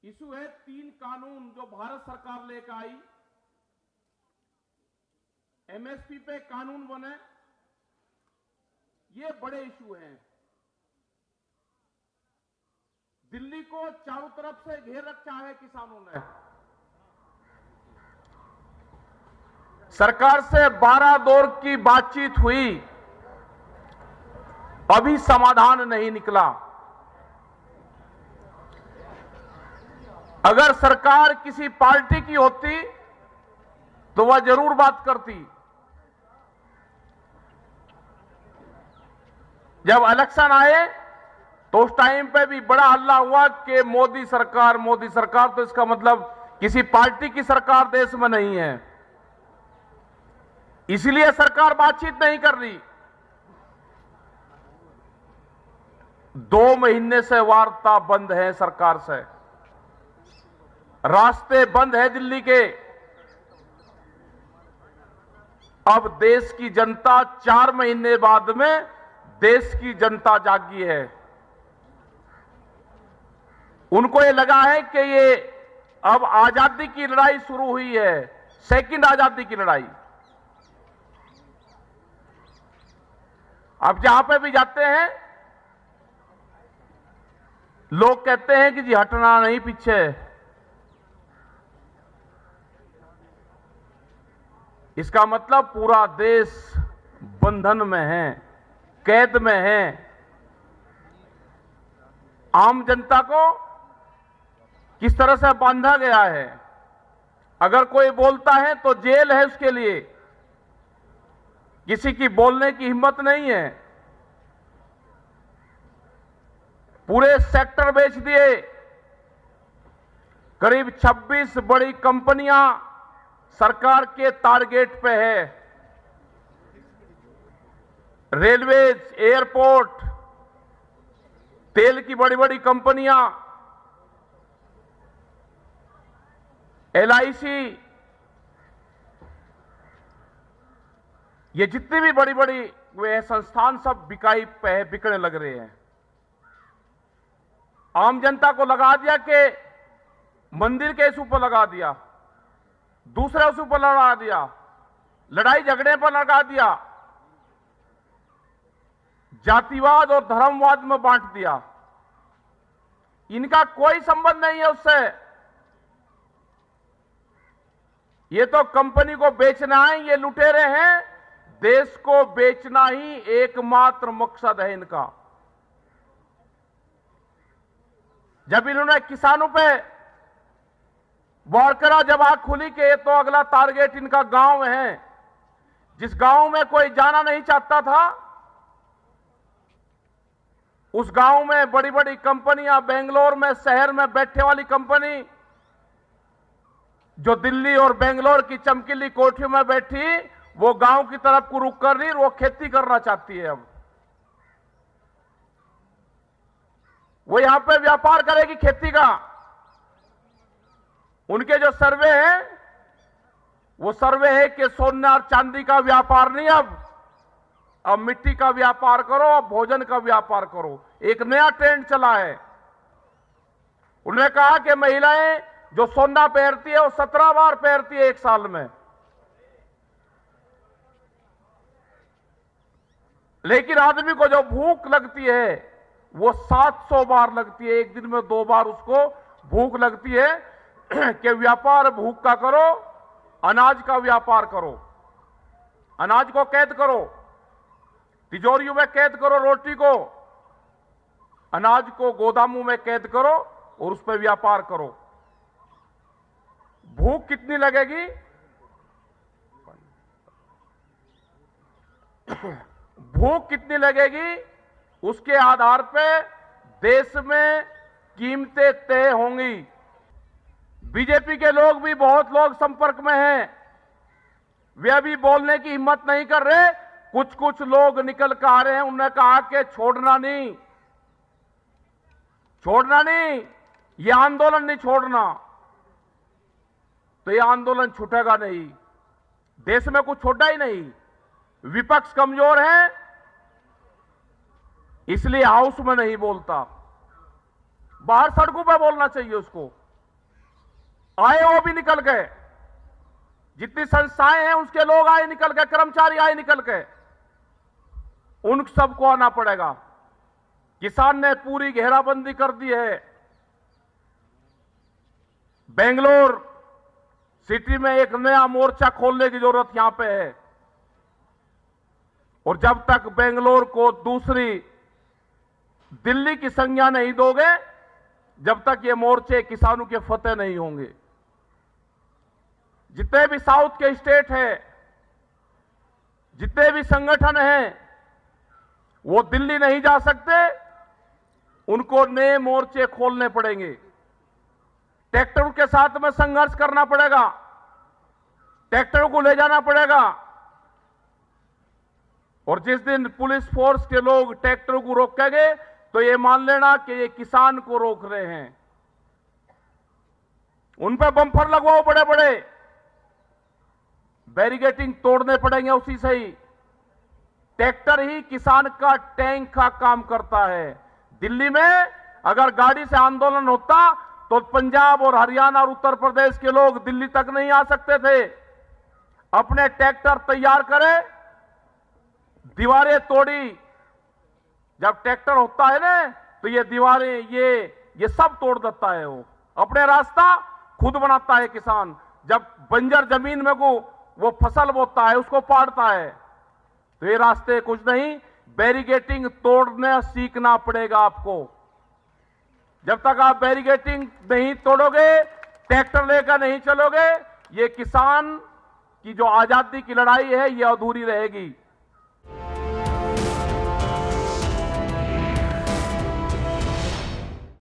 Issue है 3 कानून जो भारत सरकार लेकर आई। एमएसपी पे कानून बने, ये बड़े इशू हैं। दिल्ली को चारों तरफ से घेर रखा है किसानों ने। सरकार से 12 दौर की बातचीत हुई, अभी समाधान नहीं निकला। अगर सरकार किसी पार्टी की होती तो वह जरूर बात करती। जब इलेक्शन आए तो उस टाइम पे भी बड़ा हल्ला हुआ कि मोदी सरकार, मोदी सरकार। तो इसका मतलब किसी पार्टी की सरकार देश में नहीं है, इसलिए सरकार बातचीत नहीं कर रही। 2 महीने से वार्ता बंद है सरकार से, रास्ते बंद है दिल्ली के। अब देश की जनता 4 महीने बाद में देश की जनता जागी है। उनको ये लगा है कि ये अब आजादी की लड़ाई शुरू हुई है, सेकंड आजादी की लड़ाई। अब जहां पे भी जाते हैं लोग कहते हैं कि जी हटना नहीं पीछे। इसका मतलब पूरा देश बंधन में है, कैद में है। आम जनता को किस तरह से बांधा गया है। अगर कोई बोलता है तो जेल है उसके लिए, किसी की बोलने की हिम्मत नहीं है। पूरे सेक्टर बेच दिए। करीब 26 बड़ी कंपनियां सरकार के टारगेट पे है। रेलवेज, एयरपोर्ट, तेल की बड़ी बड़ी कंपनियां, एलआईसी, ये जितनी भी बड़ी बड़ी वे संस्थान सब बिकाई पे है, बिकने लग रहे हैं। आम जनता को लगा दिया कि मंदिर के इस ऊपर लगा दिया, दूसरे उस ऊपर लगा दिया, लड़ाई झगड़े पर लगा दिया, जातिवाद और धर्मवाद में बांट दिया। इनका कोई संबंध नहीं है उससे। ये तो कंपनी को बेचना है, ये लुटेरे हैं। देश को बेचना ही एकमात्र मकसद है इनका। जब इन्होंने किसानों पे वार करा, जब आंख खुली कि ये तो अगला टारगेट इनका गांव है, जिस गांव में कोई जाना नहीं चाहता था, उस गांव में बड़ी बड़ी कंपनियां, बेंगलोर में शहर में बैठे वाली कंपनी जो दिल्ली और बेंगलोर की चमकीली कोठियों में बैठी, वो गांव की तरफ को रुख कर रही, वो खेती करना चाहती है। अब वो यहां पे व्यापार करेगी खेती का। उनके जो सर्वे है, वो सर्वे है कि सोना और चांदी का व्यापार नहीं, अब मिट्टी का व्यापार करो, अब भोजन का व्यापार करो। एक नया ट्रेंड चला है। उन्होंने कहा कि महिलाएं जो सोना पहनती है वो 17 बार पहनती है एक साल में, लेकिन आदमी को जो भूख लगती है वो 700 बार लगती है। एक दिन में 2 बार उसको भूख लगती है। कि व्यापार भूख का करो, अनाज का व्यापार करो। अनाज को कैद करो, तिजोरियों में कैद करो, रोटी को, अनाज को गोदामों में कैद करो और उस पर व्यापार करो। भूख कितनी लगेगी? भूख कितनी लगेगी उसके आधार पे देश में कीमतें तय होंगी। बीजेपी के लोग भी, बहुत लोग संपर्क में हैं, वे अभी बोलने की हिम्मत नहीं कर रहे। कुछ कुछ लोग निकल कर आ रहे हैं। उन्होंने कहा कि छोड़ना नहीं, छोड़ना नहीं, ये आंदोलन नहीं छोड़ना। तो ये आंदोलन छूटेगा नहीं। देश में कुछ छोटा ही नहीं। विपक्ष कमजोर है, इसलिए हाउस में नहीं बोलता, बाहर सड़कों पर बोलना चाहिए उसको। आए वो भी निकल गए, जितनी संस्थाएं हैं उसके लोग आए निकल गए, कर्मचारी आए निकल गए, उन सबको आना पड़ेगा। किसान ने पूरी घेराबंदी कर दी है। बेंगलोर सिटी में एक नया मोर्चा खोलने की जरूरत यहां पे है, और जब तक बेंगलोर को दूसरी दिल्ली की संज्ञा नहीं दोगे, जब तक ये मोर्चे किसानों के फतेह नहीं होंगे। जितने भी साउथ के स्टेट हैं, जितने भी संगठन हैं, वो दिल्ली नहीं जा सकते, उनको नए मोर्चे खोलने पड़ेंगे। ट्रैक्टरों के साथ में संघर्ष करना पड़ेगा, ट्रैक्टरों को ले जाना पड़ेगा, और जिस दिन पुलिस फोर्स के लोग ट्रैक्टरों को रोकेंगे तो ये मान लेना कि ये किसान को रोक रहे हैं। उन पे बम्पर लगवाओ बड़े बड़े, बैरिकेडिंग तोड़ने पड़ेंगे उसी से ही। ट्रैक्टर ही किसान का टैंक का काम करता है। दिल्ली में अगर गाड़ी से आंदोलन होता तो पंजाब और हरियाणा और उत्तर प्रदेश के लोग दिल्ली तक नहीं आ सकते थे। अपने ट्रैक्टर तैयार करे, दीवारें तोड़ी। जब ट्रैक्टर होता है ना तो ये दीवारें ये सब तोड़ देता है। वो अपने रास्ता खुद बनाता है किसान। जब बंजर जमीन में वो फसल बोता है, उसको पाड़ता है। तो ये रास्ते कुछ नहीं, बैरिकेडिंग तोड़ने सीखना पड़ेगा आपको। जब तक आप बैरिकेडिंग नहीं तोड़ोगे, ट्रैक्टर लेकर नहीं चलोगे, ये किसान की जो आजादी की लड़ाई है ये अधूरी रहेगी।